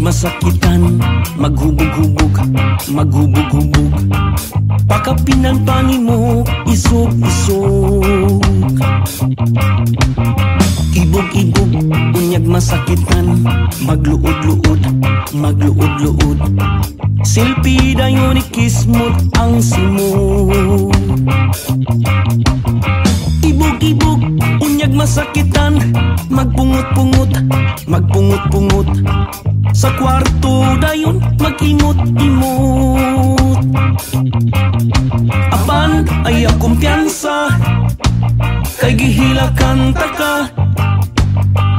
masakitan, maghubog-hubog, maghubog-hubog. Pakapinan panimo, isog-isog. Ibog-ibog, unyag masakitan, magluod-luod, magluod-luod. Silpi dayon ikismot ang simot. Ibog-ibog, unyag masakitan, magpungot-pungot, magpungot-pungot. Sa kwarto dayon mag-imot-imot. Apan ay kumpiyansa, kay gihilakan taka.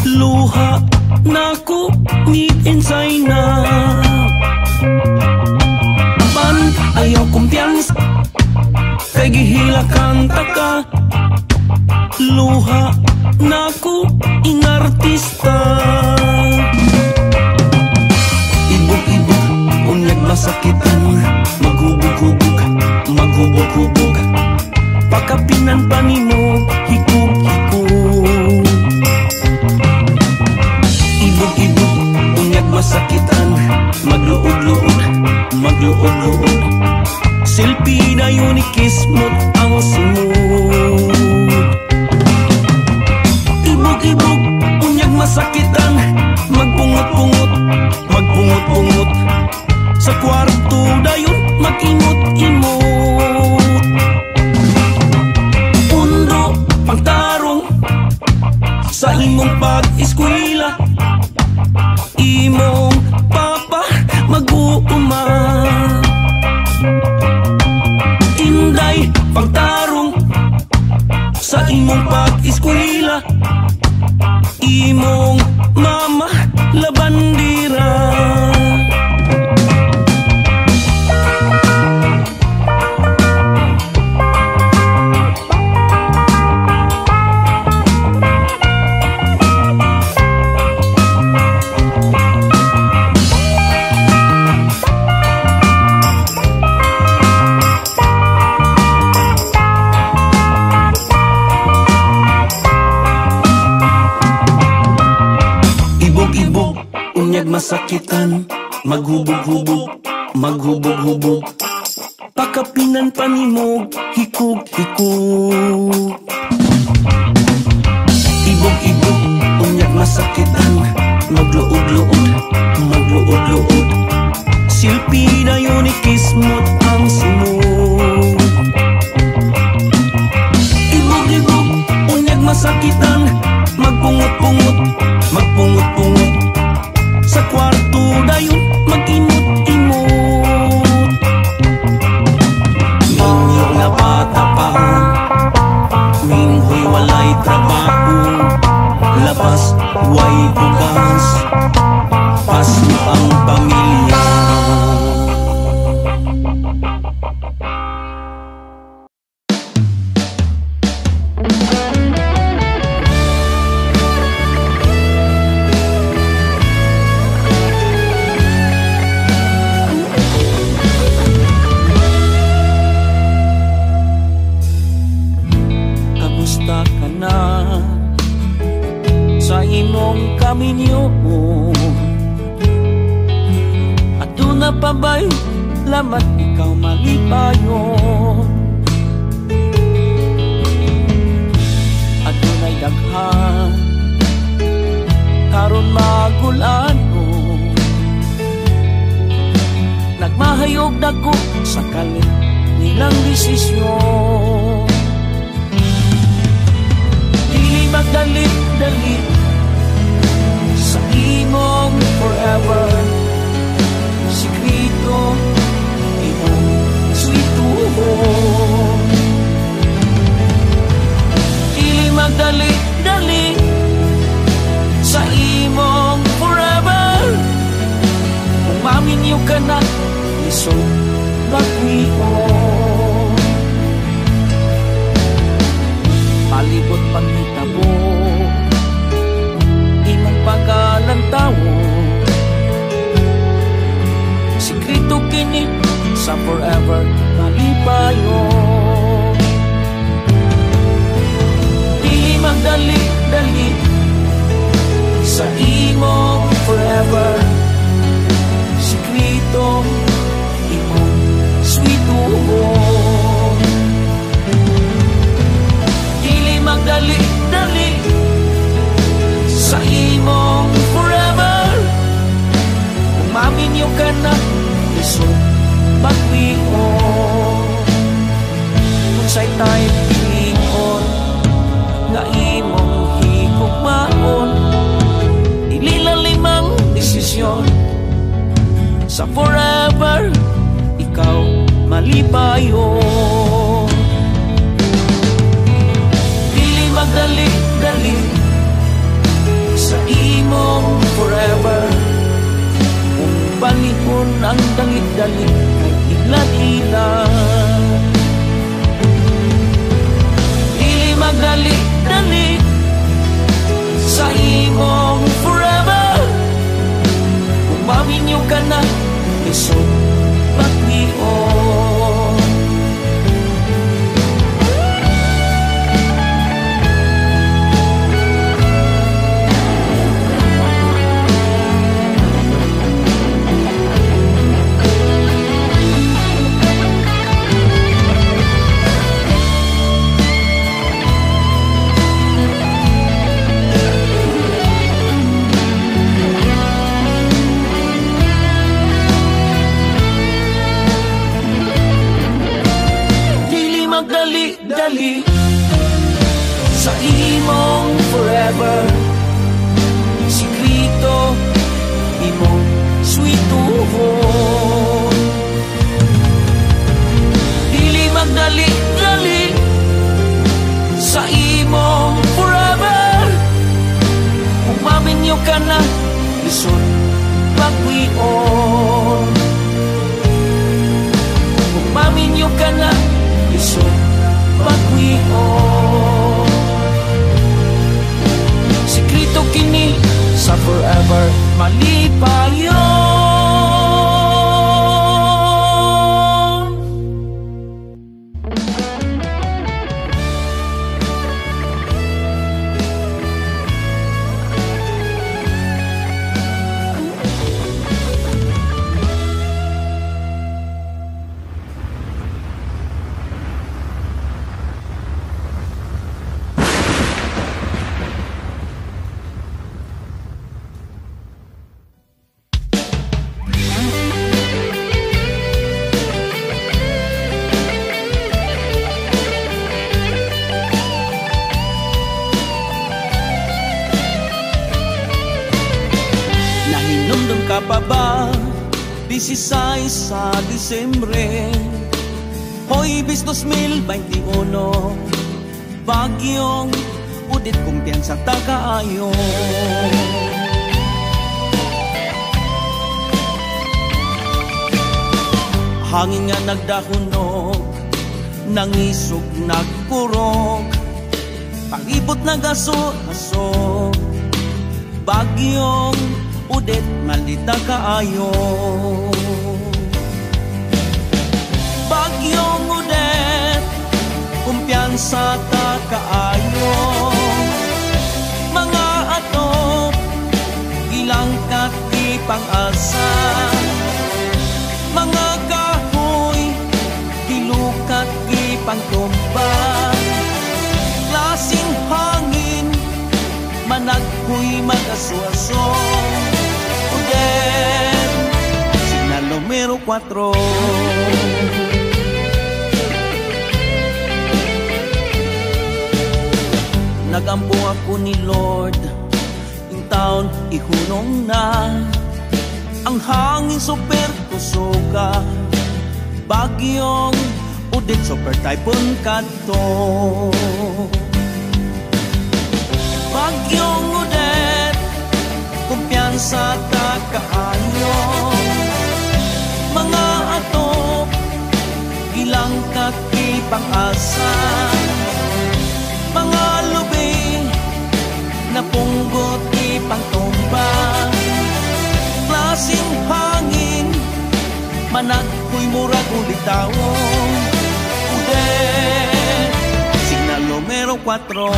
Luha na ko ni insay na. Apan ay kumpiyansa, kay gihilakan taka. Luha na ko inartista. Ibog-ibog, unyag masakitan, maghubog-hubog, maghubog-hubog. Pakapinan panimo, hikog-hikog. Ibog-ibog, unyag masakitan, magluod-luod, magluod-luod. Silpi na yun ikismot ang simot. Ibog-ibog, unyag masakitan, magpungot-pungot, magpungot-pungot. Sa kwarto dayon mag-imot-imot. Pundo pagtarong sa imong pag-eskwela, imong papa mag-uuma. Inday pagtarong sa imong pag-eskwela, imong mama labandira. Ibog-ibog, unyag masakitan, maghubog-hubog, maghubog-hubog. Pakapinan panimog, hikog-hikog. Ibog-ibog, unyag masakitan, magluod-luod, magluod-luod. Silpi na yun ikismot ang simot. Ibog-ibog, unyag masakitan, magpungot-pungot, magpungot-pungot. Sa kwarto dayon mag-imot-imot. Ninyo nga bata pa, minhoy walay trabaho. Labas, way bugas, paso ang pamilya. Pabay, lamat ikaw malipayon. Adunay daghan karon magulano. Nagmahayog dako sa kalit nilang desisyon. Dili magdalit-dalit sa imong forever. Sikrito, imong sweetuhon. Dili magdali-dali sa imong forever. Kung maminyo ka na, iso nagwion. Palibot pangitabo, imong pagkalantawo. Sikrito kini sa forever malipayon. Di magdali-dali sa imong forever. sa forever, ikaw malipayo. Dili magdali-dali sa imong forever, kung panihon ang dali-dali kay ila-ila. Dili magdali-dali sa imong forever, kung maminyo ka na isong pagnion. Dali sa imong forever, sikrito imong sweetuhon. Dili magdali-dali sa imong forever, kung maminyo ka na lisod pagwion. Kung maminyo ka na lisod pagwion. Sikrito kini sa forever malipayon. Ka pa ba 16 sa Disyembre, hoy bis 2021, bagyong udit kumpiyansa ta kaayo. Hangin nga nagdahunog, nangisog nagkurog, pangibot nagaso-aso, bagyong udit malita kaayo. Bagyong udet kumpiyansa ta kaayo. Mga atop ilang kati pang-asa, mga kahoy gilukat gi pangtumbang, klaseng hangin managkoy mag-aso-aso. Udet, signal numero 4. Nagampo ako ni Lord, yung taon ihunong na, ang hangin super tusoga, bagyong udit super typhoon kato. Bagyong udet kumpiyansa ta kaayo. Mga atop ilang kati pang-asa, mga lubi na punggot ipangtumba, klaseng hangin managkoy murag ulitawon. Udet, signal numero 4.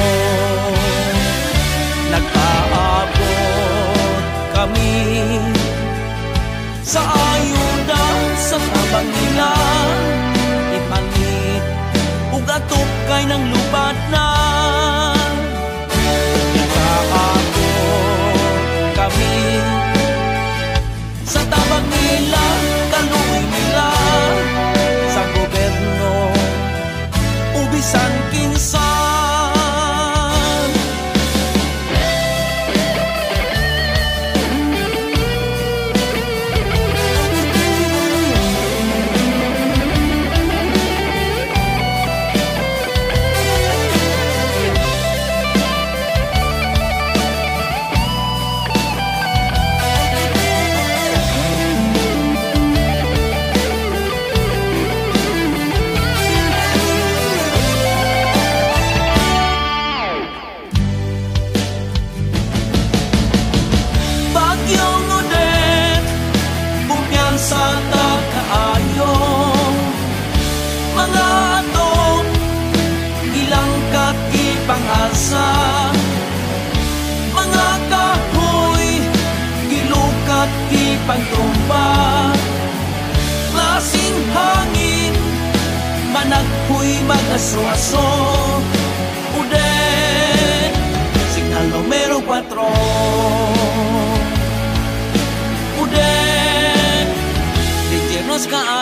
Nag-aabot kami sa ayuda sa tabang nila, ipanit ug atukay ng lubat na. Nag-aabot kami sa tabang nila, kaluoy nila sa gobyerno, ubisan kinsa.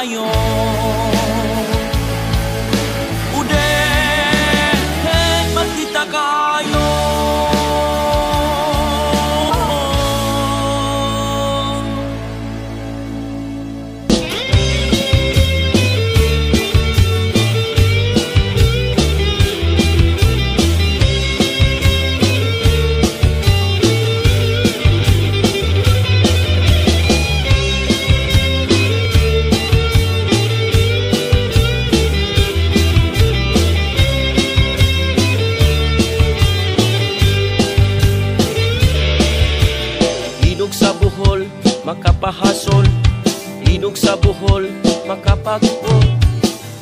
kayo. Ude, magkita kayo. Makapahasol, linog sa buhol, makapag-uol.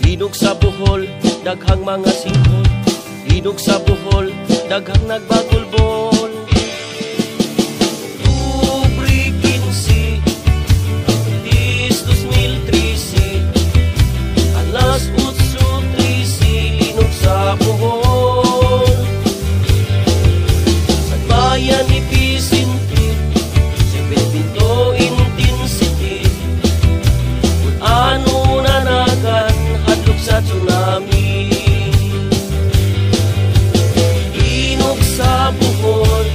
Linog sa buhol, daghang mga singkol. Linog sa buhol, daghang nagbagulbol. Tubre 15, Abril 2013, alas 8:13, linog sa buhol. Sa bayan ni Pisinti, Pinto intensity, kung ano nanagan, hadlok sa tsunami. Linog sa buhol,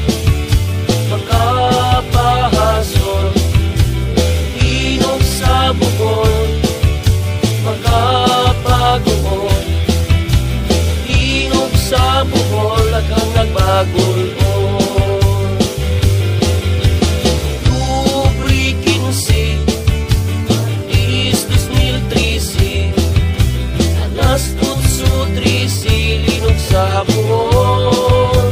makapahasol. Linog sa buhol, makapag-uol. Linog sa buhol, agang nagbagul-ol. Sa buhol,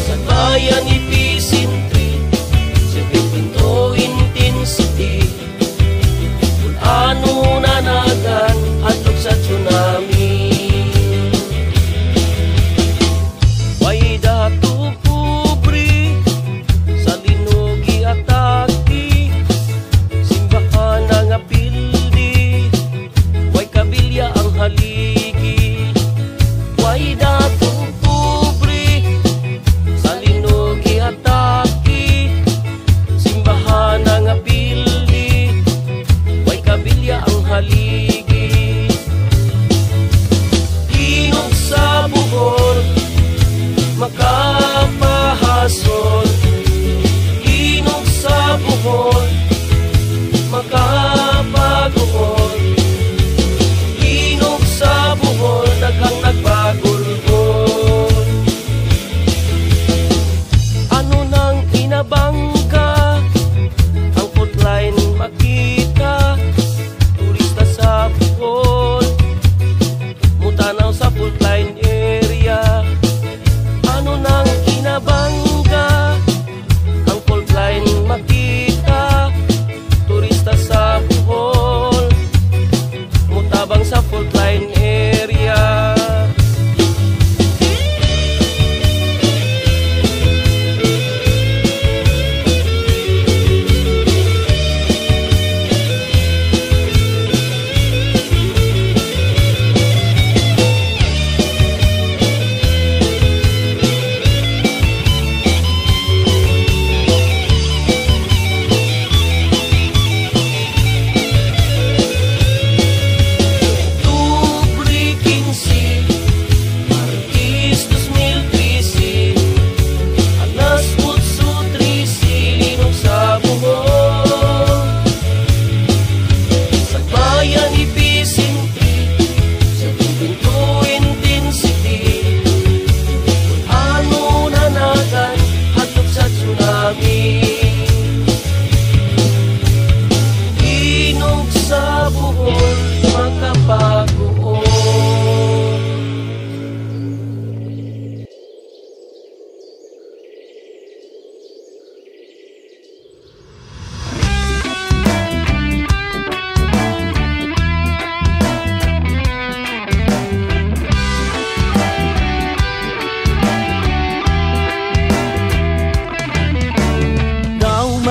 sa bayan ni Pisinti, sa Pinto intensity, kung ano nanagan, hadlok sa tsunami. Way dato pobre, sa linugi ataki, simbahan nga pildi, way kabilya ang haligi. Way datong pobre, sa linugi ataki, simbahan nga pildi, way kabilya ang haligi. Linog sa buhol, makapahasol. Linog sa buhol, makapag-uol. Linog sa buhol, daghang nagbagulgol. Ano nang inabangka, ang fault line makita. Turista sa buhol, mutanaw sa fault line area. Ano nang inabangka, ang fault line makita. Turista sa buhol, mutabang sa fault line area.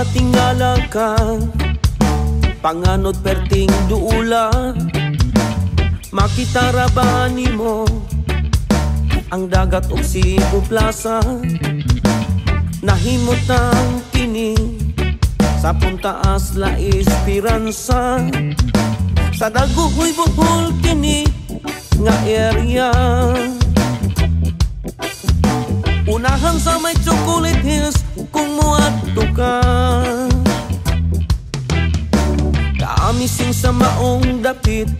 matingala ka, panganod perting duula, makita rabani mo ang dagat o Cebu Plaza. Nahimot ang kini sa puntaas la esperanza, sa daguhoy buhol kini nga area. Unahan sa may chocolate hills kung muadto ka. Kaamising sa maong dapit,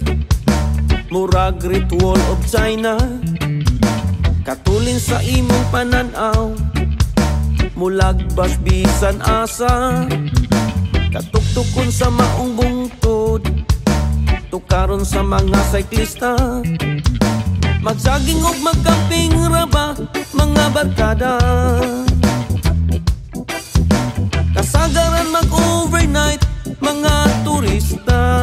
murag Great Wall of China. Katulin sa imong pananaw, mulagbas bisan asa. Katuktukon sa maong bungtod, tukaron sa mga cyclista. Magsaging og magkamping raba, mga barkada. Kasagaran mag-overnight, mga turista.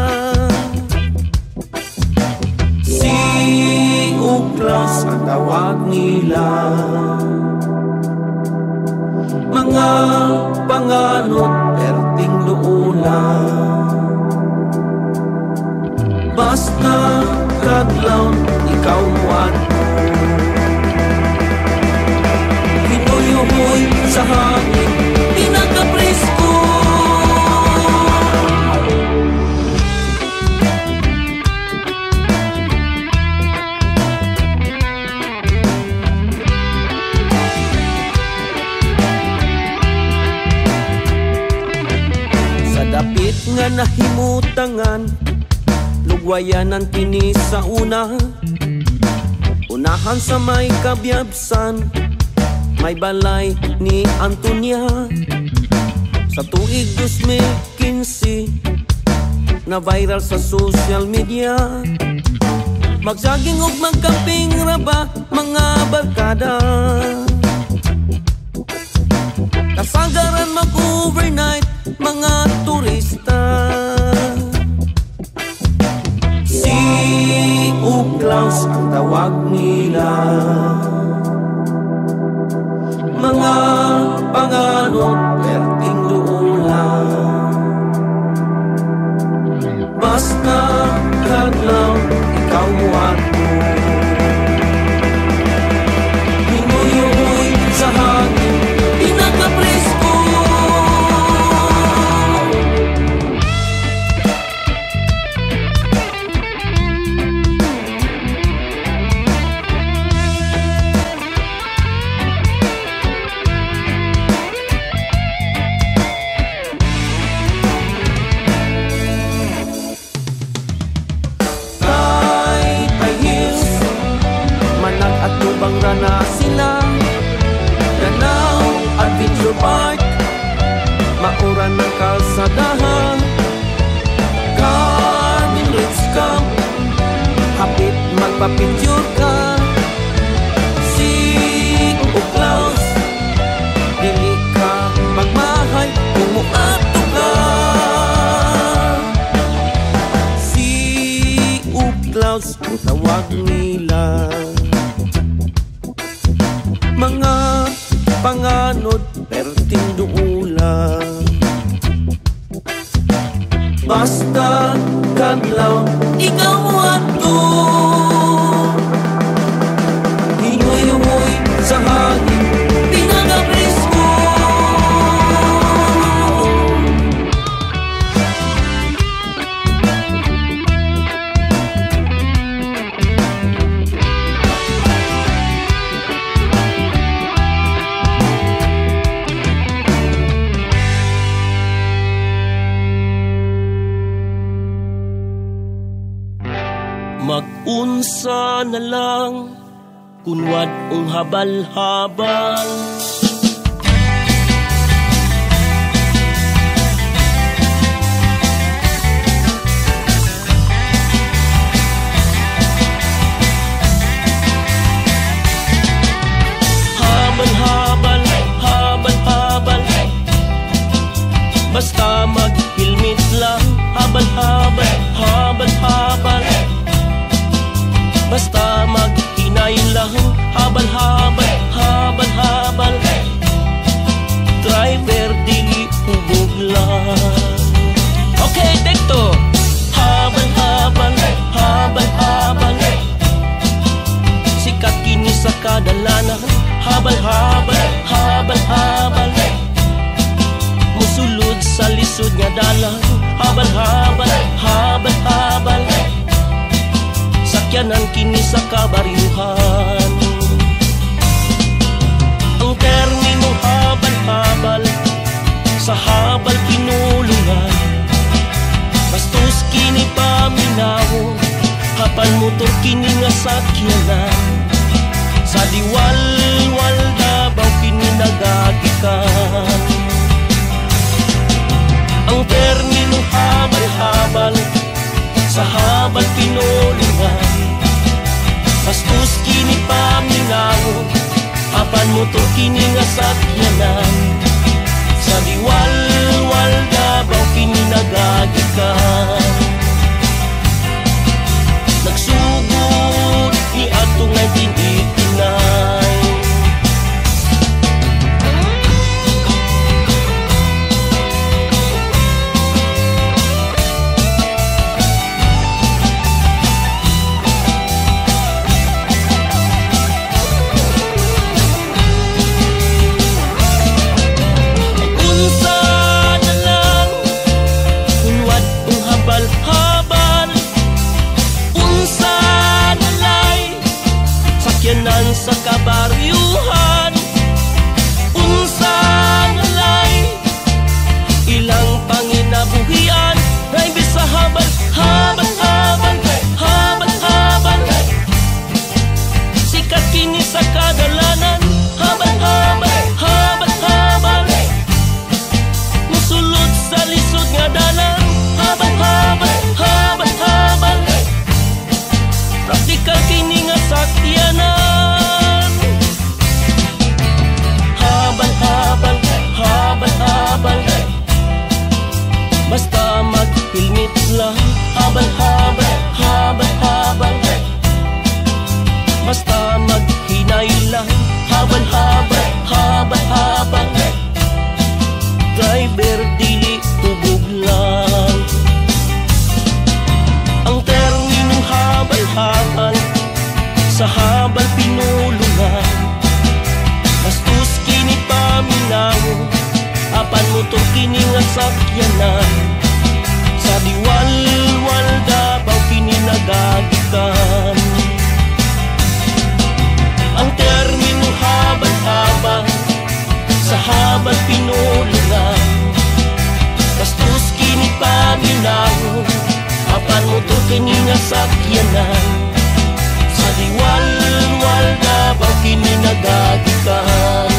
Si Uklas ang tawag nila, mga panganod perting luula. Basta kadlaw ikaw muad, hinuyuhoy sa hangin, pinakapresko. Sa dapit nga nahimutangan, lugwayanan kini sa una. Unahan sa may kabyabsan, may balay ni Antonia. Sa tuig 2015, na viral sa social media. Magsaging og magkamping raba, mga barkada. Kasagaran mag-overnight, mga turista. Si Uklaus ang tawag nila, mga panganod perting luula. Basta kadlaw ikaw muadto, hinuyuhoy sa hangin, pinakapresko. Na sila Danau Adventure Park, mauran ng kalsadahan. Carmen Ridge Camp, hapit magpapicture ka. Si Uklaus, dili ka magmahay kung muato ka. Si Uklaus ang tawag nila, mga panganod perting duula. Basta kadlaw ikaw ato, hinuyuhoy sa hangin, pinakapresko. Mag-unsa na lang kunwad ang habal-habal. Habal-habal, habal-habal, basta mag-helmet lang. Habal-habal, habal-habal, basta mag-inay lang. Habal-habal, habal-habal, driver dili hubog lang. Okay, take two. Habal-habal, habal-habal, sikat kini sa kadalanan. Habal-habal, habal-habal, musulod sa lisan. lisod nga dalan, habal-habal, habal-habal, sakyanan kini sa kabaryuhan. Ang terminong habal-habal, sa habal pinulungan, bastos kini paminaw, hapan motor kini nga sakyanan, sa diwal-wal Davao kini nagagikan. Ang terminong habal-habal, sa habal pinulungan, bastos kini paminaw, hapan motor kini nga sakyanan, sa diwal-wal Davao kini nagagikan. Nagsugod ni atong 1989, sa kabaryuhan, unsa nalay, ilang panginabuhian, ay bisa habal, habal, habal, habal, habal, sikat kini sa kadalanan, habal, habal, habal, habal, musulod sa lisod nga dalan, habal, habal, habal, habal, praktikal kini nga sakyanan. Basta mag-helmet lang, habal-habal, habal-habal, basta maghinay lang, habal-habal, habal-habal, driver dili tubog lang. Ang terminong habal-habal, sa habal pinulungan, bastos kini paminaw, apan motor kini nga sakyanan, sa diwal-wal Davao kini nagagikan. Ang terminong habal-habal, sa habal pinulungan, bastos kini paminaw, apan motor kini nga sakyanan, sa diwal-wal Davao kini nagagikan.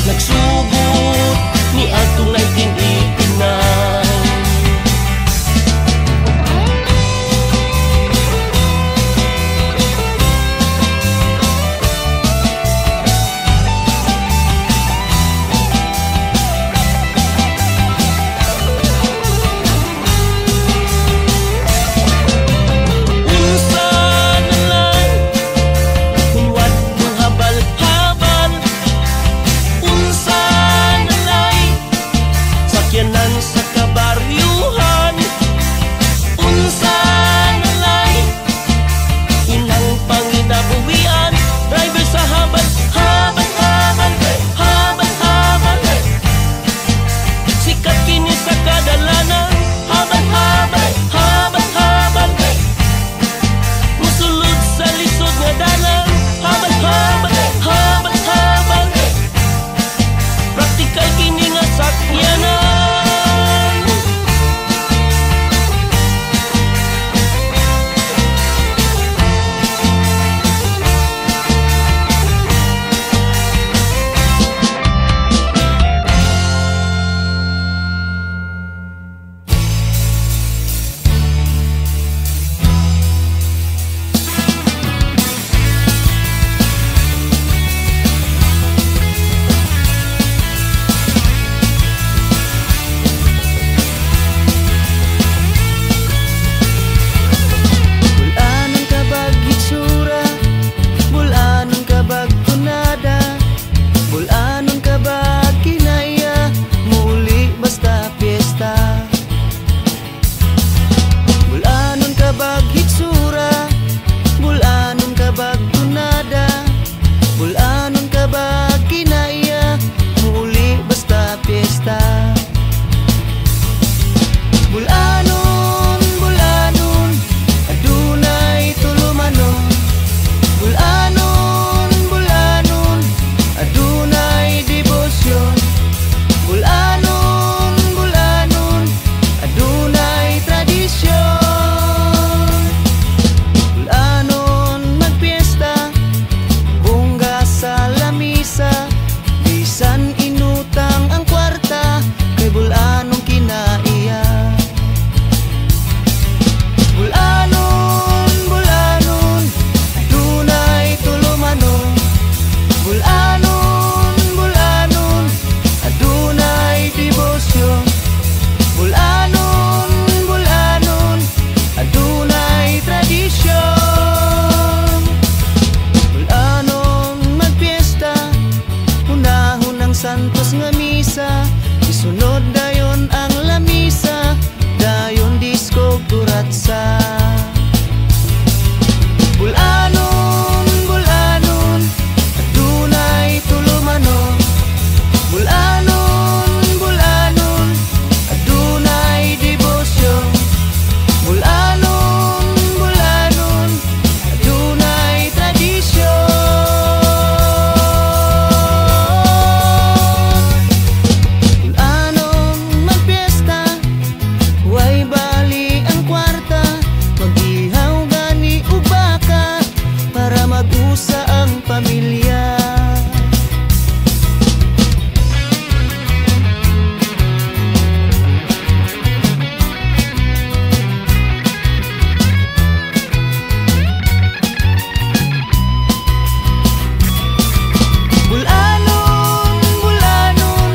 Nagsugod ni atong 1989, sa kabaryuhan, unsa nalay, ilang panginabuhian, driver sa habal, habal, habal, habal, habal, sikat kini sa kadalanan, habal, habal, habal, habal, musulod sa lisod nga dalan, habal, habal, habal, habal, praktikal kini nga sakyanan. misa, isunod dayon ang lamisa, dayon disco kuratsa. Bulanon, bulanon, adunay tulumanon. Bulanon, bulanon, adunay debosyon. Bulanon, bulanon, adunay tradisyon. Bulanon magpiesta, way bali ang kwarta, mag-ihaw gani ug baka para mag-usa ang pamilya. Bulanon, bulanon,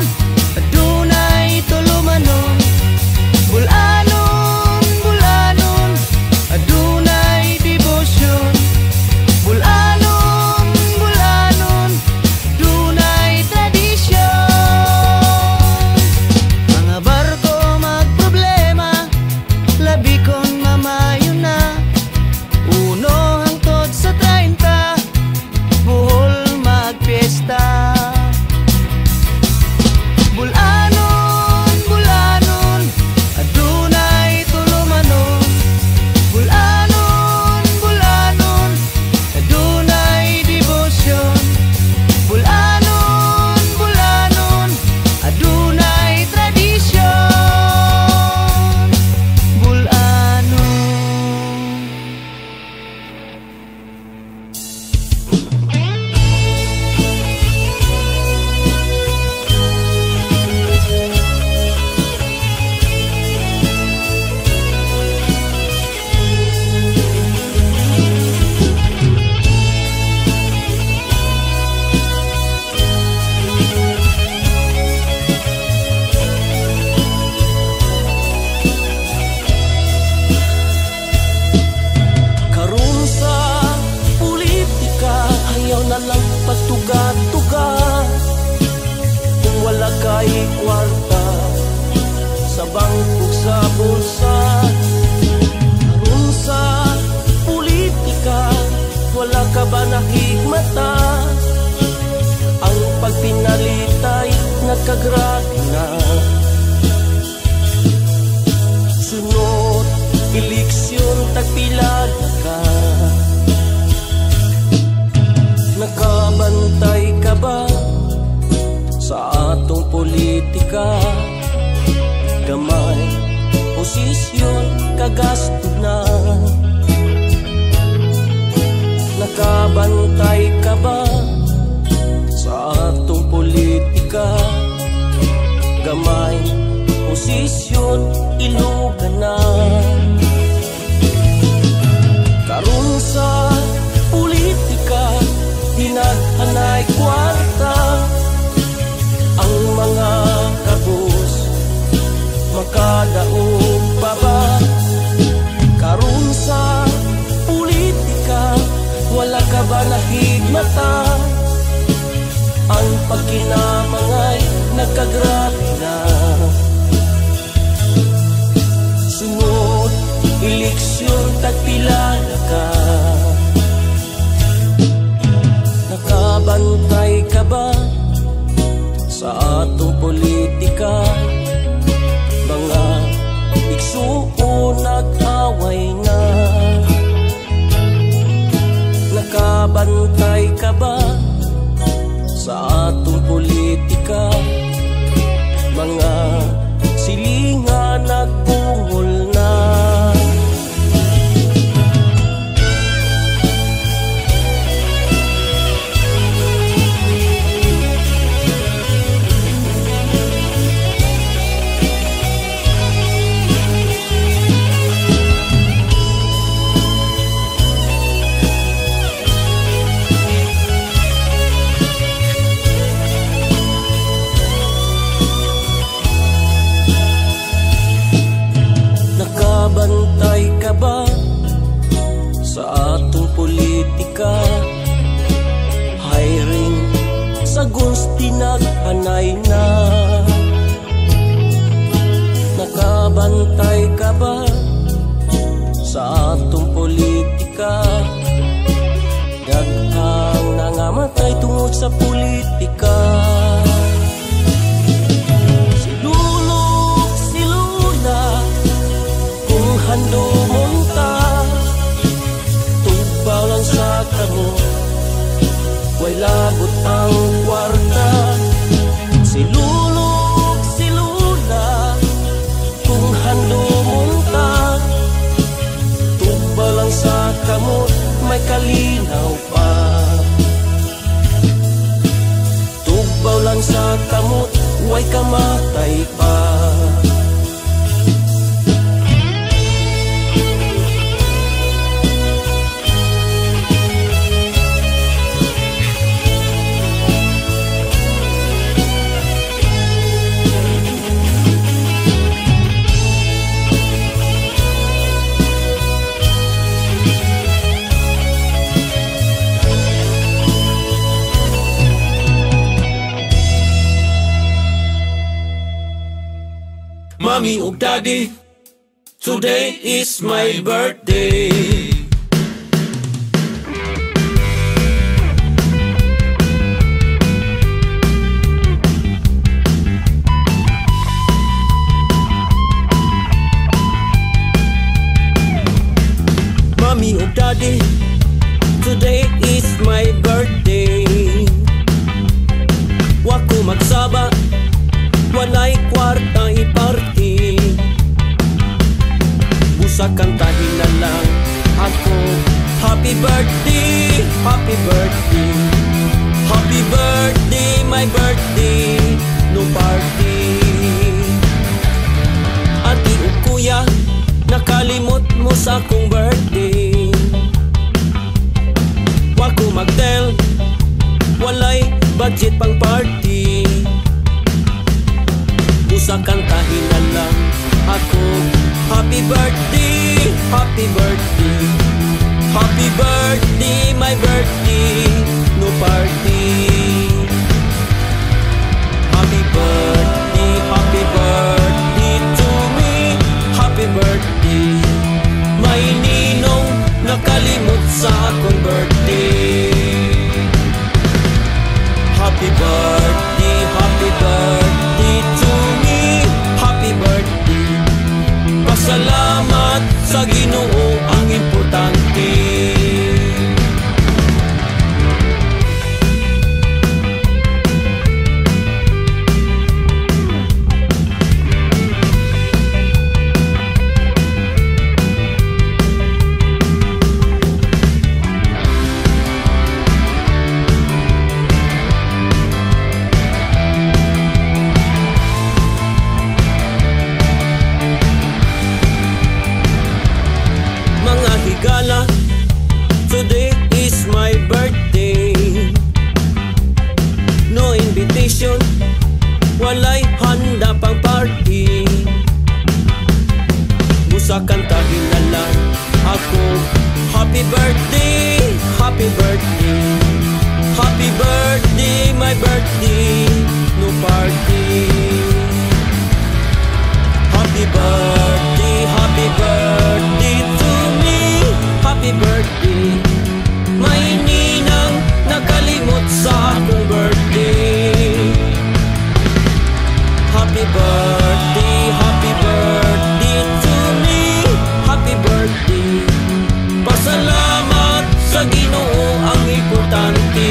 adunay tulumanon. Bulanon, bulanon, adunay debosyon. Bulanon, bulanon, adunay tradisyon. Mga barko magproblema, labi kon mamayo na. Uno hangtod sa 30, buhol magpiesta. Bulanon, bulanon, adunay tulumanon. Bulanon, bulanon, adunay debosyon. Bulanon, bulanon, adunay tradisyon. Bulanon. Karon sa politika, ayaw na lang pagtuga-tuga. Kung wala kay kwarta sa bangko sa bulsa. Karon sa politika, wala ka ba nahigmata? Ang pagpinalitay nagkagrabe na. Sunod eleksyon tagpila ka. Nakabantay ka ba sa atong politika? Gamay posisyon kagasto na. Nakabantay ka ba sa atong politika? Gamay posisyon ilugan na. Karon sa politika, hinaghanay kwarta. Ang mga kabus makadaog pa ba? Karon sa politika, wala ka ba nahigmata? Ang pagkinamangay nagkagrabe na. Sunod eleksyon tagpila ka. Nakabantay ka ba sa atong politika? Mga igsuon nag-away na. Nakabantay ka ba sa atong politika? Mga silingan nagbungol na. sa gusti naghanay na. malinaw pa. Tugbaw lang sa kamot, way kamatay pa. Mommy ug daddy, today is my birthday. Mommy ug daddy, today is my birthday. Wa ko magsaba, walay kwarta iparty. Busa kantahin na lang ako, happy birthday, happy birthday, happy birthday, my birthday, no party. Ati o kuya, nakalimot mo sa akong birthday. Wa ko magtel, walay budget pang party. Busa kantahin na lang ako, happy birthday, happy birthday, happy birthday, my birthday, no party. Happy birthday to me, happy birthday, may ninong nakalimot sa akong birthday. Happy birthday to me, happy birthday. Pasalamat sa Ginoo ang importante. Today is my birthday. No invitation, walay handa pang party. Busa kantahin na lang ako, happy birthday, happy birthday, happy birthday, my birthday, no party. Happy birthday to me, happy birthday, may ninang nakalimot sa akong birthday. Happy birthday to me, happy birthday. Pasalamat sa Ginoo ang importante.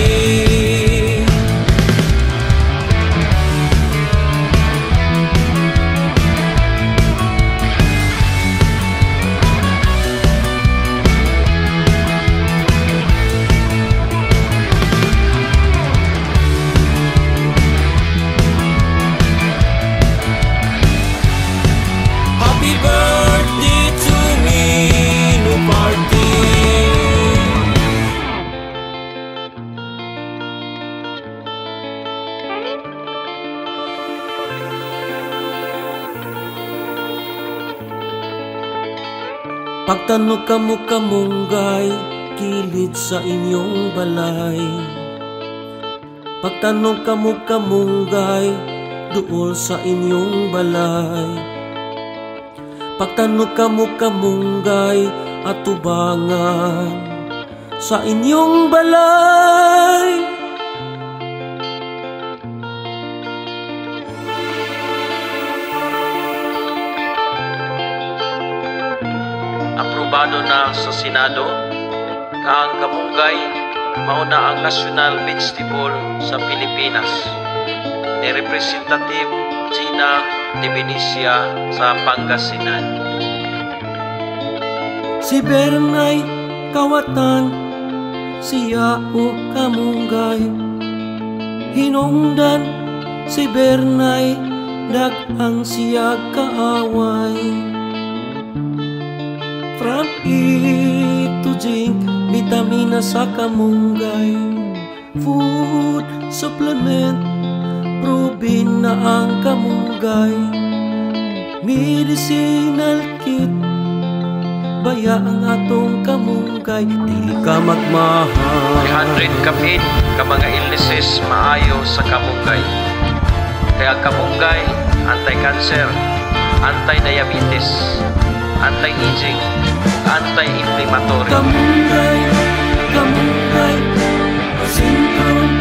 Pagtanong kamo kamunggay, kilid sa inyong balay. Pagtanong kamo kamunggay, duol sa inyong balay. Pagtanong kamo kamunggay, atubangan sa inyong balay. Aprobado na sa Senado ang kamunggay mauna ang National Vegetable sa Pilipinas ni Representative Gina de Benicia sa Pangasinan. Si Bernay Kawatan siya o kamunggay. Hinungdan si Bernay, daghang siya kaaway. From A to J, vitamina sa kamunggay. Food supplement, proven na ang kamunggay. Medicinal kit, baya ang atong kamunggay, dili ka magmahal. 300 kapin ka mga illnesses maayo sa kamunggay. Kaya kamunggay, anti-cancer, anti-diabetes, anti-aging, anti-inflammatory. Kamunggay, kamunggay, syndrome,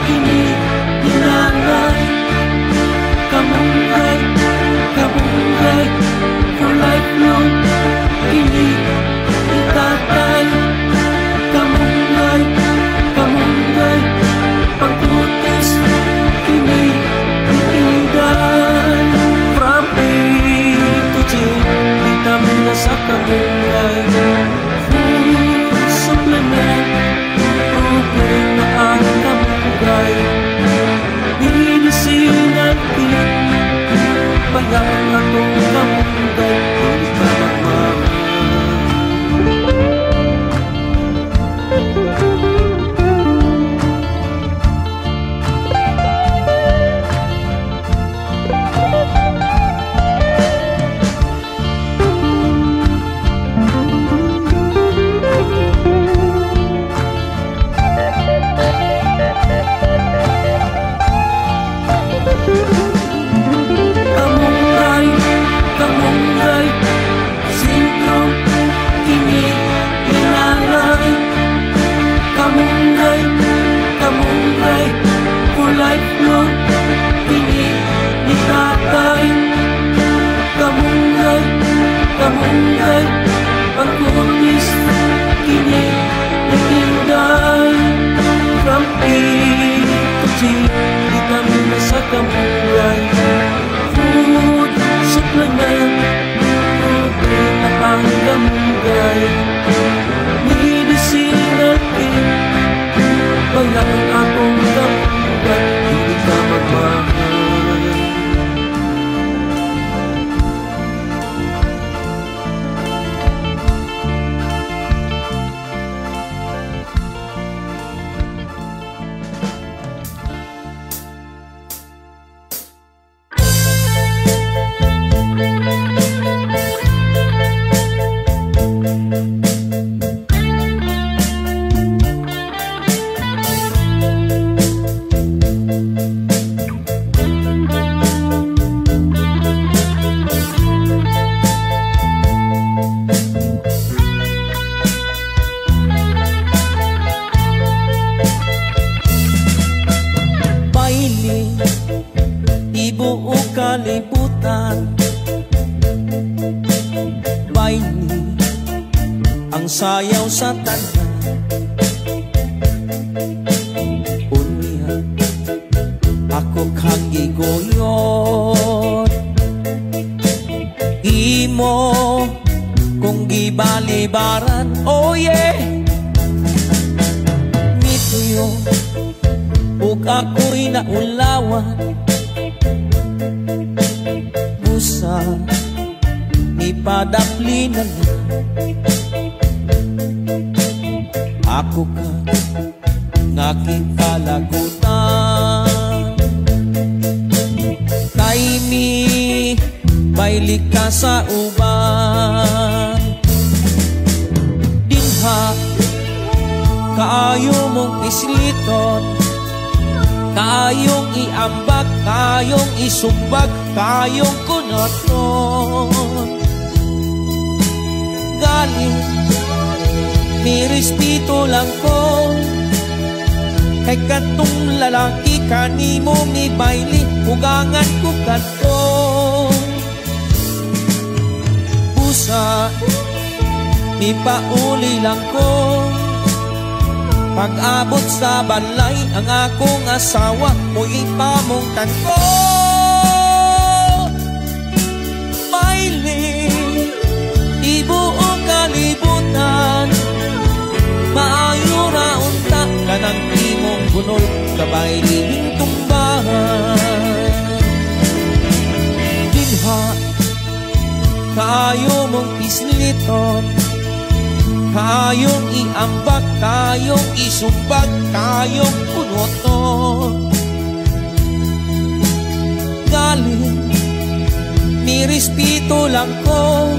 kini hinangay. Kamunggay, kamunggay, for lifelong, kini itatay. Kamunggay, kamunggay, pagputis, kini itinday. From A to J, vitamina sa kamunggay. Food supplement, proven na ang kamunggay. Medicinal kit, baya ang atong kamunggay, dili ka magmahal. Kamunggay, kamunggay, syndrome, kini hinangay. Kamunggay, kamunggay, for lifelong, kini itatay. Kamunggay, kamunggay, pagkutis, kini itinday. From A to J, vitamina sa kamunggay. Food supplement, proven na ang kamunggay. Medicinal kit, baya ang atong kamunggay, dili ka magmahal. Ibuo kalibutan, baini ang sayaw sa tanan. Unya ako kang gigoyon, imo kung gibalibaran. Oh yeah, mityo ug ako'y naulawan. Busa ipadapli na lang, ako ka ngaking kalagutan. Kay mi bailik ka sa uban, dinha kaayo mong isliton, kayong iambak, kayong isumbag, kayong kunoton. Galing ni respeto lang ko, kay katong lalaki kanimo ni baili, hugangan ko kato. Busa ni pauli lang ko, pag-abot sa balay ang akong asawa, mo'y ipamungtan ko. Baili, ibuong kalibutan, maayo ra baylihing tumbahan. Dinha kayo mong isliton, kayong iambak, kayong isumbag, kayong punoton. Galing ni respeto lang ko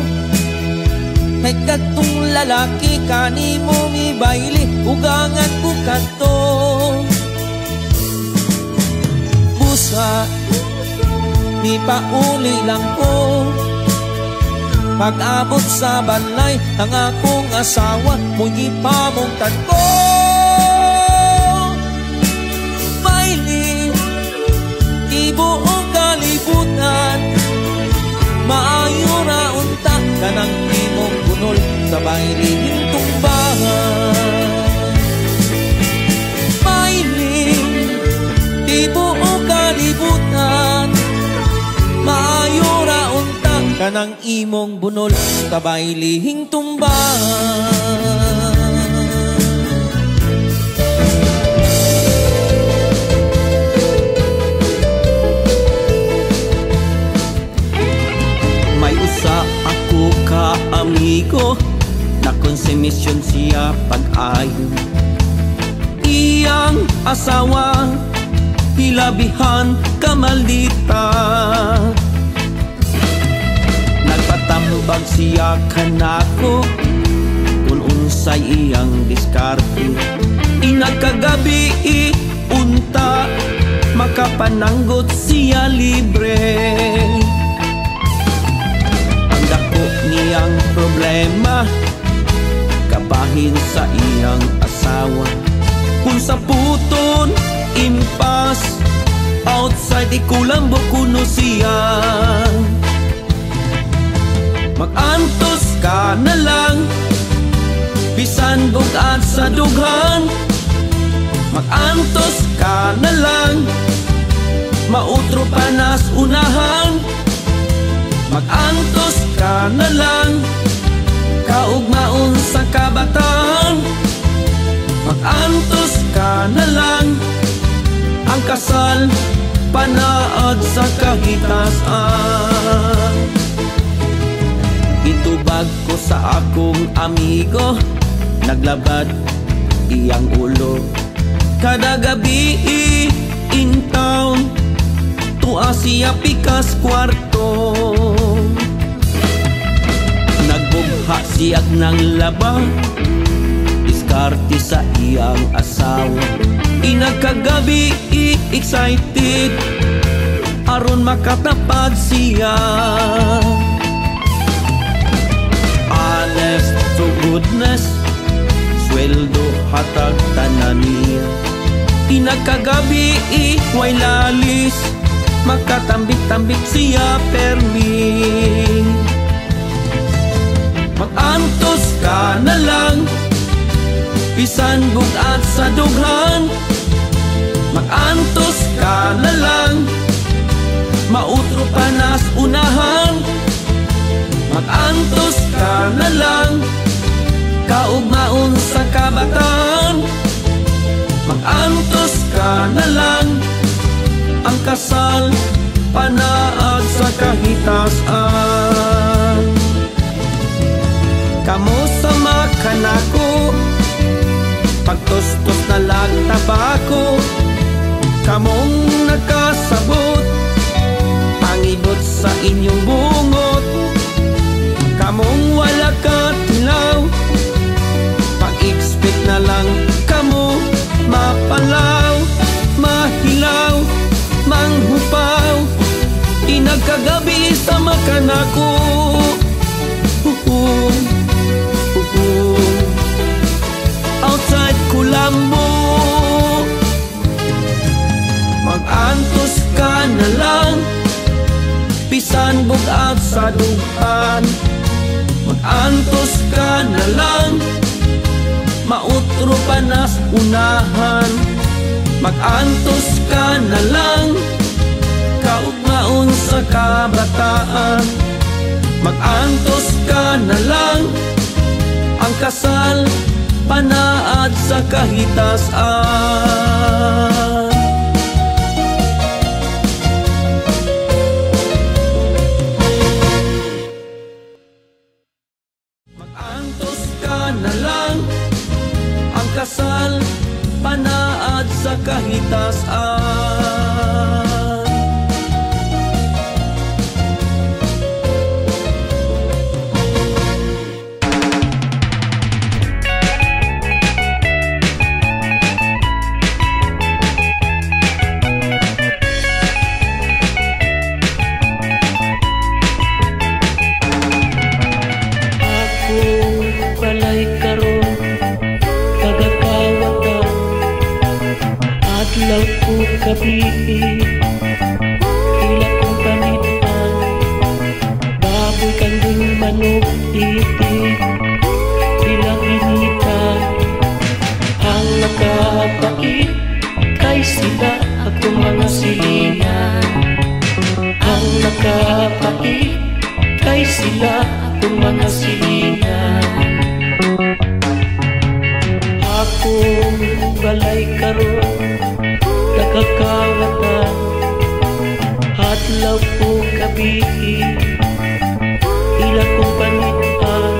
kay katong lalaki, kanimo mi baile, ugangan ko kanto. Busa ni pauli lang ko, pag-abot sa balay ang akong asawa, muli pa mong tanko. Baile, ibuong kalibutan, maayo ra unta ka ng imong bunol sa baylihing tumbahan. Baile, ibuong kalibutan, maayo ra unta ka ng imong bunol sa baylihing tumbahan. May usa ako ka amigo na konsumisyon siya pag-ayo. Iyang asawa hilabihan kamaldita, nagpatambag siya kanako kung unsay iyang diskarte. Inagkagabi unta makapananggot siya libre. Ang dako niyang problema kabahin sa iyang asawa. Kung sa puton impas outside ikulambo kuno siya. Mag-antos ka na lang bisan bugad sa dughan. Mag-antos ka na lang mautro panas unahan. Mag-antos ka na lang kaugmaon sa kabataan. Mag-antos ka na lang ang kasal panaad sa kahitasan. Itubag ko sa akong amigo, naglabad iyang ulo. Kada gabi in town, tuwa siya pikas kwarto. Nagbugha siyag ng laba, diskarte sa iyang asawa. Inagkagabi excited aron makatapad siya. Honest to goodness, sweldo hatag tanan niya. Inagkagabi way lalis, makatambik-tambik siya permi. Mag-antos ka na lang bisan bugad sa dughan. Mag-antos ka na lang mautro panas unahan. Mag-antos ka na lang kaugmaon sa kabataan. Mag-antos ka na lang ang kasal panaag sa kahitasan. Kamo sa makanako pagtustos na lang tabako. Kamong nakasabot pangibot sa inyong bungot. Kamong wala ka tilaw, pag-expect na lang kamo mapalaw, mahilaw, manghupaw. Inagkagabi sa makanako. Outside Kulambo, mag-antos ka na lang bisan bugad sa dughan. Mag-antos ka na lang mautro panas unahan. Mag-antos ka na lang kaugmaon sa kabataan. Mag-antos ka na lang ang kasal panaad sa kahitasan. gabi, tila kong pamitan, baboy kanding manok itik, tila initan. Ang nakapait kay sila akong mga silingan. Ang nakapait kay sila akong mga silingan. Akong balay karon nakakawatan, adlaw po gabi, tila kong panitan.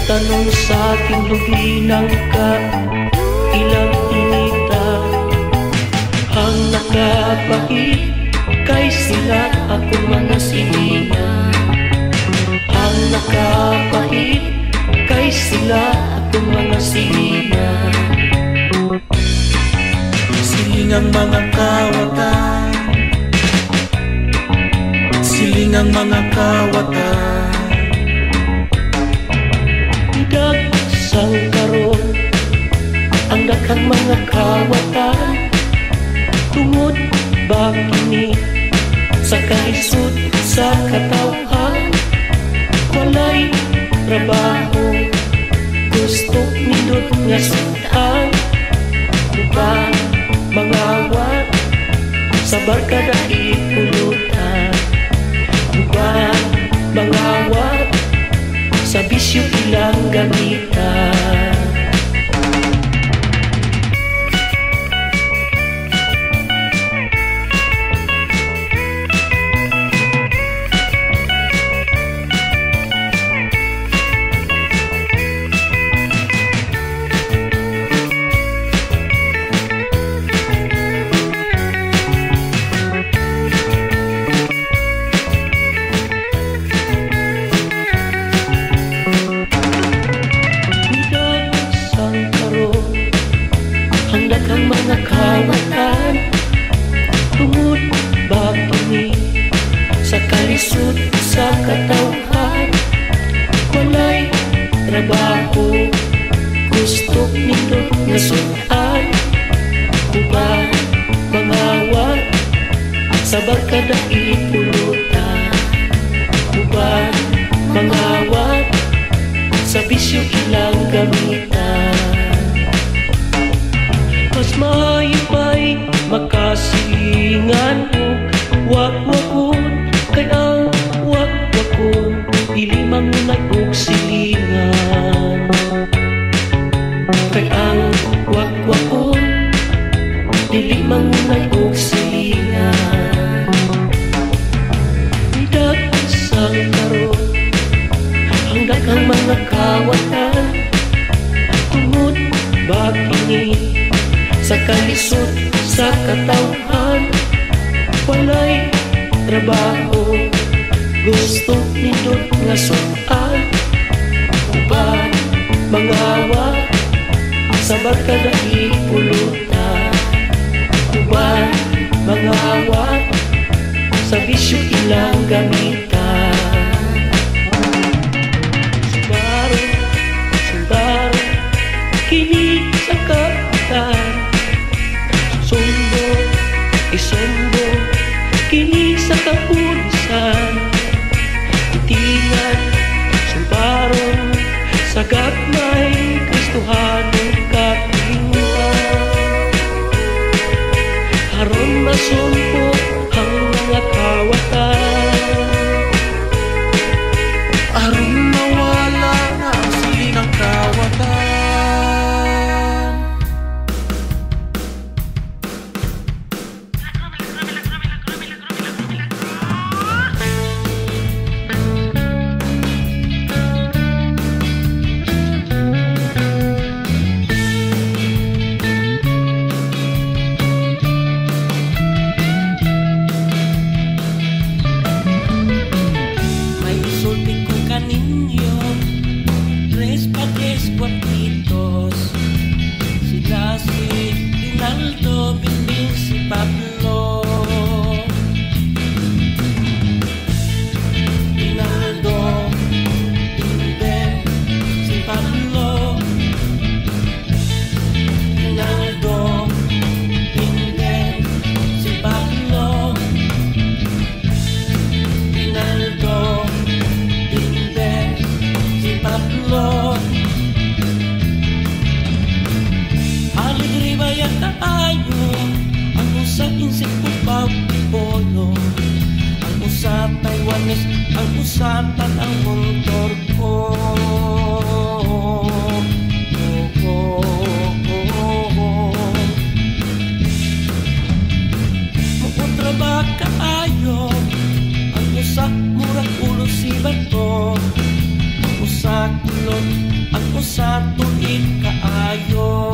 Tanong sa aking luginang ka, ilang inita. Ang nakapait kay sila akong mga silingan. Ang nakapait kay sila akong mga silingan. Silingang mga kawatan, silingang mga kawatan. Dagsang karon ang daghang mga kawatan, tungod ba kini sa kaisod sa katawhan. Walay trabaho, gusto nindot nga sudan. Ubang mangawat sa barkada ipulutan. Ubang mangawat sa bisyo ilang gamitan. Ang daghang mga kawatan, tungod ba kini sa kalisod sa katawhan. Walay trabaho, gusto nindot nga sudan. Ubang mangawat sa barkada ipulutan. Ubang mangawat sa bisyo ilang gamitan. Mas maipay makasilingan o wak-wakon, kay ang wak-wakon dili mangunay og silingan. Kay ang wak-wakon dili mangunay og silingan. Dagsang karon ang daghang mga kawatan, tungod ba kini sa kalisod sa katawhan. Walay trabaho, gusto nindot nga sudan. Ubang mangawat sa barkada ipulutan. Ubang mangawat sa bisyo ilang gamitan. Sumbaro, sumbaro, kini sa kapitan. Sumbong, isumbong, kini sa kapulisan. Itingan, sumparong, sa gagmay, Kristohanong kapilingan. Haron masumpok ang mga kawatan, Aron mawala na ang silingang kawatan. Bangis ang usatan ang motor ko. Mukutra ba kaayo ang usa murag ulo si bato. Ang usa kulot ang usa tuig kaayo.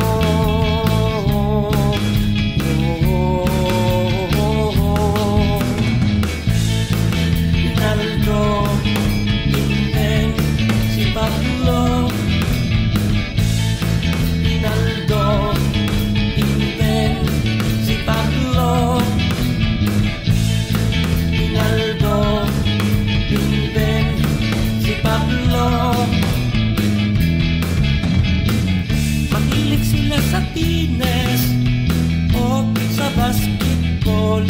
Tines o sa basketball,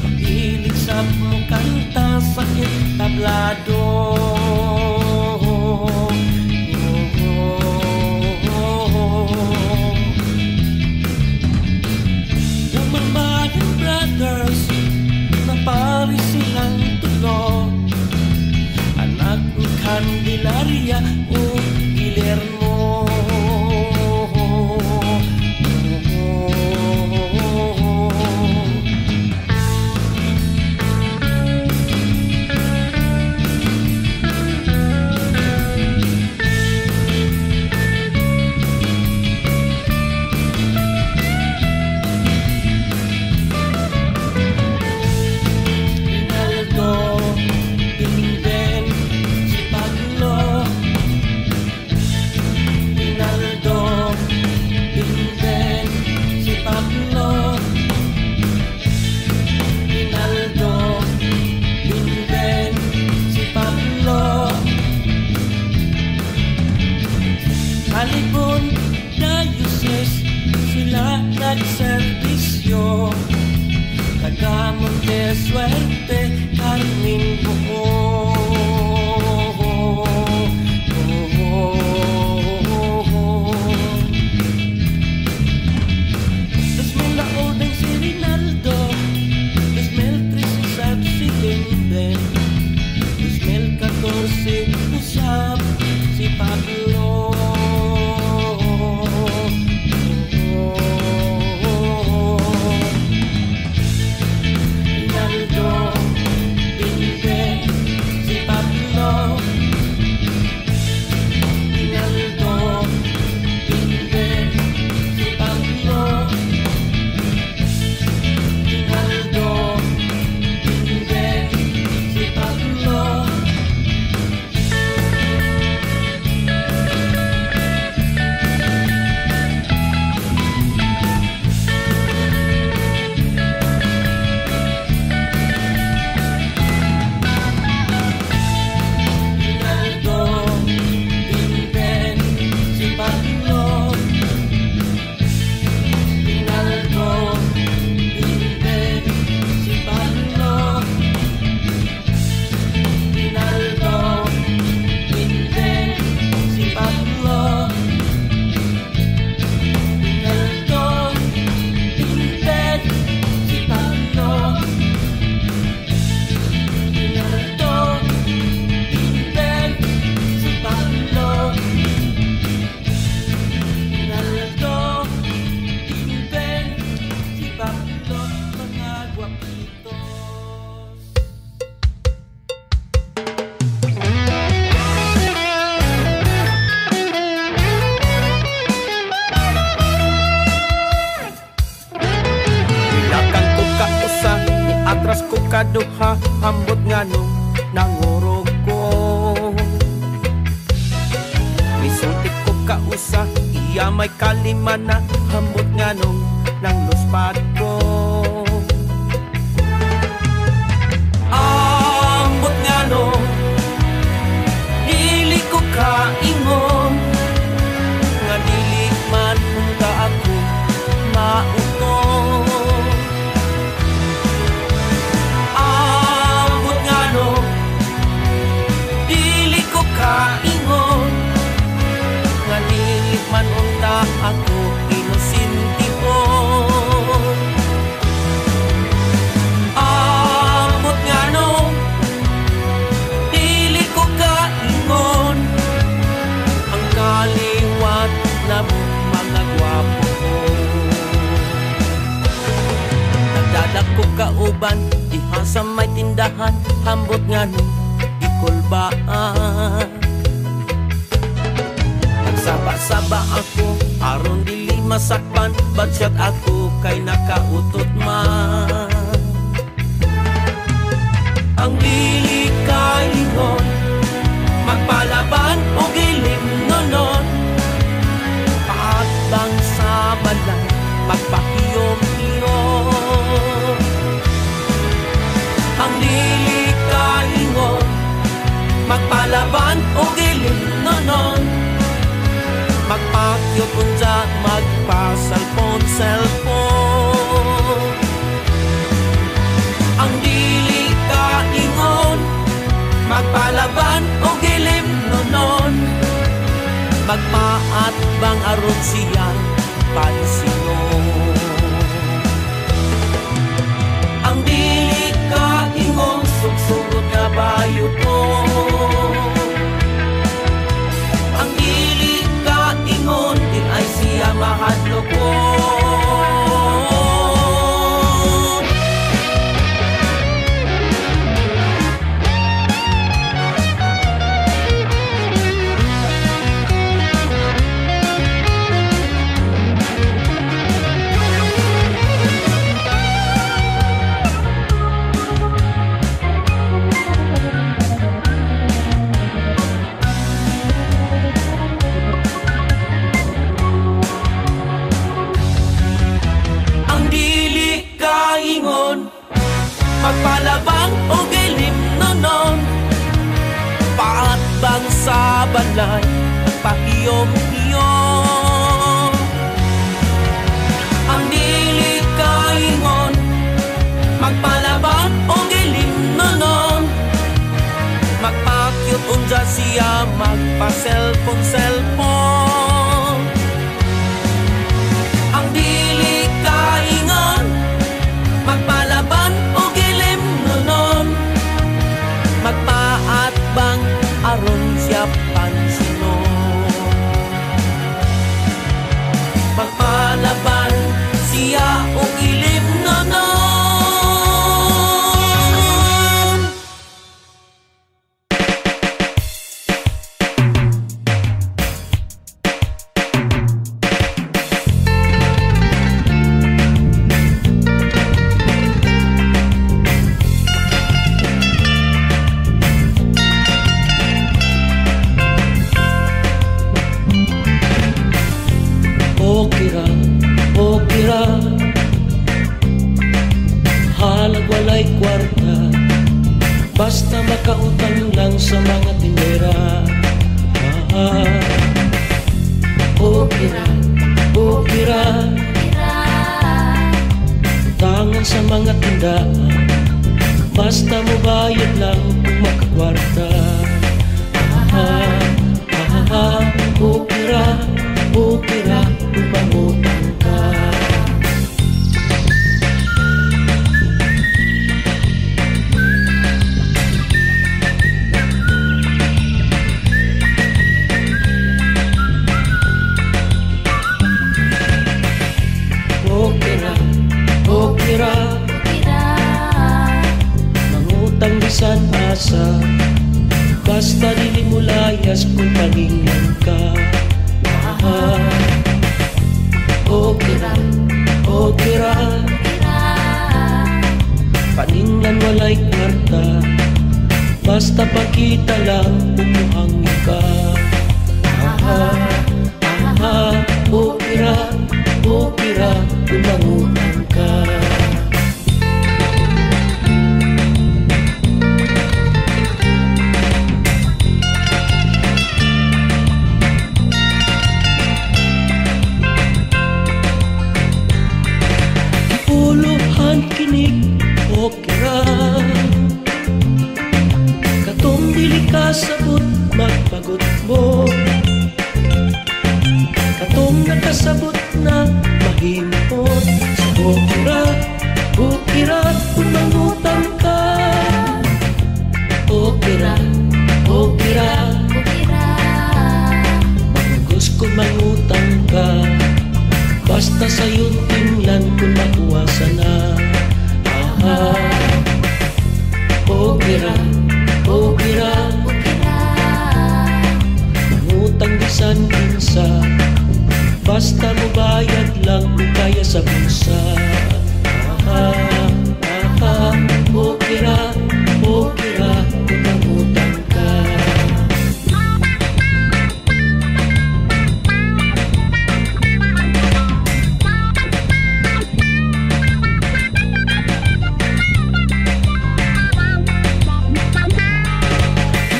mahilig sa kanta sa entablado. Umamadang brothers na pari silang tulo, anak ng Candelaria o Guillermo. Alipon Diocese sila nagservisyo, taga Montesuerte, Carmen Buo. Desmel Laodeng si Rinaldo, Desmel 13 si Linden, Desmel 14 usap si Pablo. Kaduha hambot nga nung nangurog ko, misultik ko kausa iya may kalima na hambot nga nung nangluspad ko. Ambot nga nung dili ko kaingon, nga dili man punta ako mauton. Kaingon nga nilit man unta ako inusinti ko. simbahan, hambot nga nung ikulbaan. Nagsaba-saba ako, aron dili masakpan, badsyat ako kay nakautot man. Ang dili kaingon, magpalaban o gilim nonon. Paat bang sa balay, magpakiyom-iyom. Ang dili kaingon, magpalaban o gilim nonon. Magpakyot unja, magpa-cellphone. Ang dili kaingon, magpalaban o gilim nonon. Magpaat bang aron siya pansino. Ang dili kaingon, sugsugod nga bayot ko. Ang dili kaingon, di ay siya mahadlo ko. Magpalabang o gilim nonon. Paat bang sa balay, magpakiyom-iyom. Ang dili kaingon, magpalabang o gilim nonon. Magpakyot unja siya, magpa-cellphone. Ang dili kaingon, magpalaban o gilim nonon. Magpaat bang aron siya pansino. Magpalaban siya o gilim nonon. Halag walay kwarta, basta makautang lang sa mga tindera. Okay ra, utangan sa mga tindaan, basta mo bayad lang kung makakwarta. Okay ra, kung mangutang ka. Mangutang bisan asa, basta dili mo layas kung palingan ka. Okay ra, paningan walay kwarta, basta pakita lang umuhangin ka. Okay ra, kung mangutang ka. Puluhan kinig, okay ra. Katong dili ka sabot, magpagot mo. Katong nakasabot na mahimot, sa okay ra, kung mangutang ka. Okay ra, magugos kung mangutang ka, basta sa'yo tinglan kung makuwasa na. okay ra mangutang bisan kinsa, basta mo bayad lang kung kaya sa bulsa. Okay ra kung mangutang ka.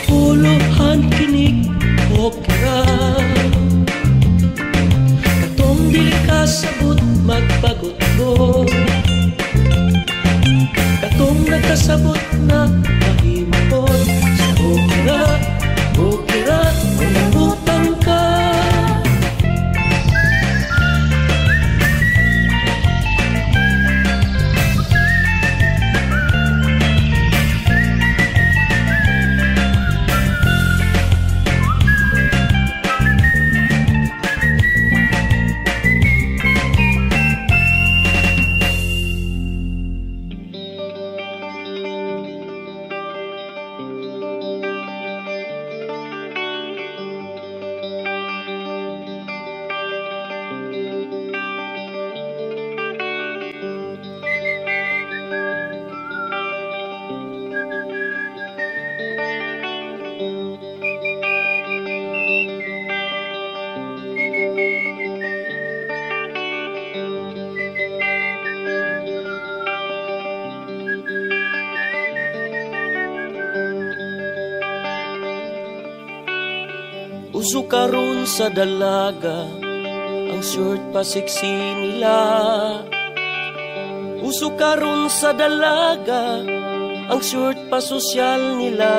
Puluhan kinig okay ra, katong dili ka sabot magpagot ko, katong nagkasabot na mahimot sa okay ra kung mangutang ka. Uso karon sa dalaga, ang short pa sexy nila. Uso karon sa dalaga, ang short pa sosyal nila.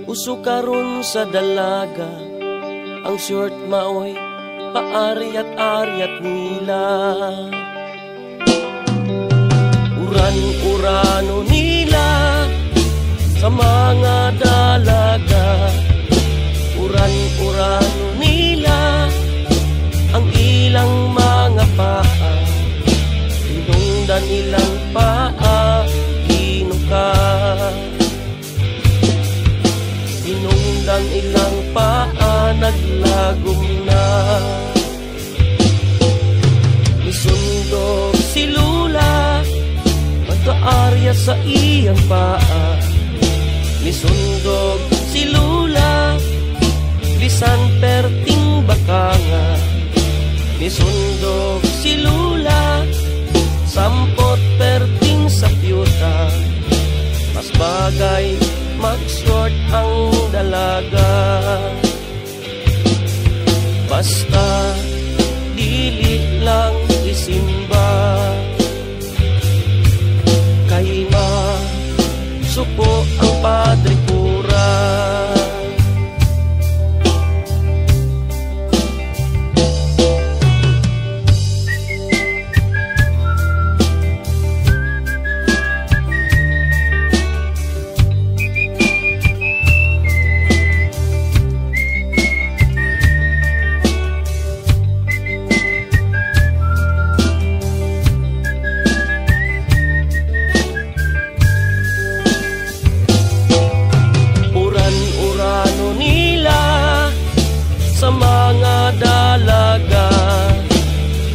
Uso karon sa dalaga, ang short maoy paariat-ariat nila. Uran-urano nila sa mga dalaga, uran-urano nila ang ilang mga paa, tinungdan ilang paa, ginuka. Tinungdan ilang paa, naglagom na. Misundog si Lula, magkaarya sa iyang paa. Misundog si Lula, bisan perting bakanga. Misundog si Lula, sampot perting sa piyuta. Mas bagay mag-short ang dalaga, basta dili lang isimba. Kay supo ang Padre Pura.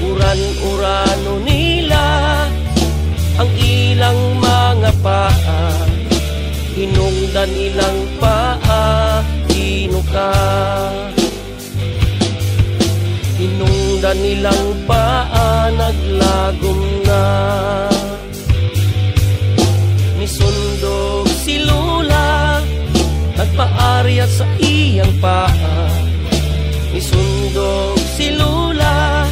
Uran-urano nila ang ilang mga paa, hinungdan ilang paa, hinuka. Hinungdan ilang paa, naglagom na. Misundog si Lula, nagpaarya sa iyang paa. Misundog si Lula,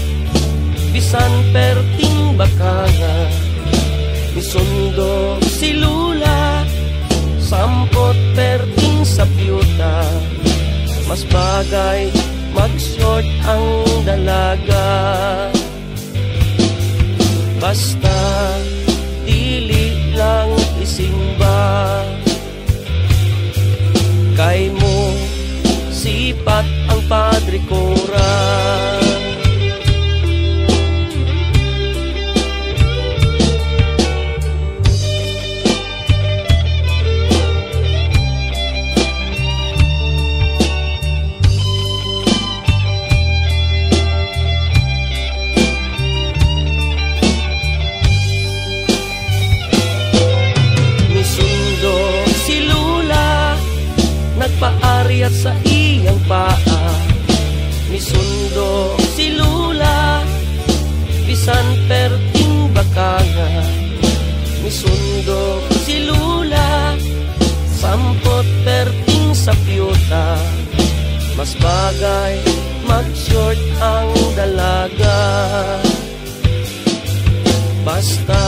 bisan perting bakanga. Misundog si Lula, sampot perting sa piyuta. Mas bagay mag-short ang dalaga, basta dili lang isimba. Kay mo sipat ang Padre Cora. Bisan perting bakanga misundo si Lula, sampot perting sa piyota, mas bagay mag-short ang dalaga. Basta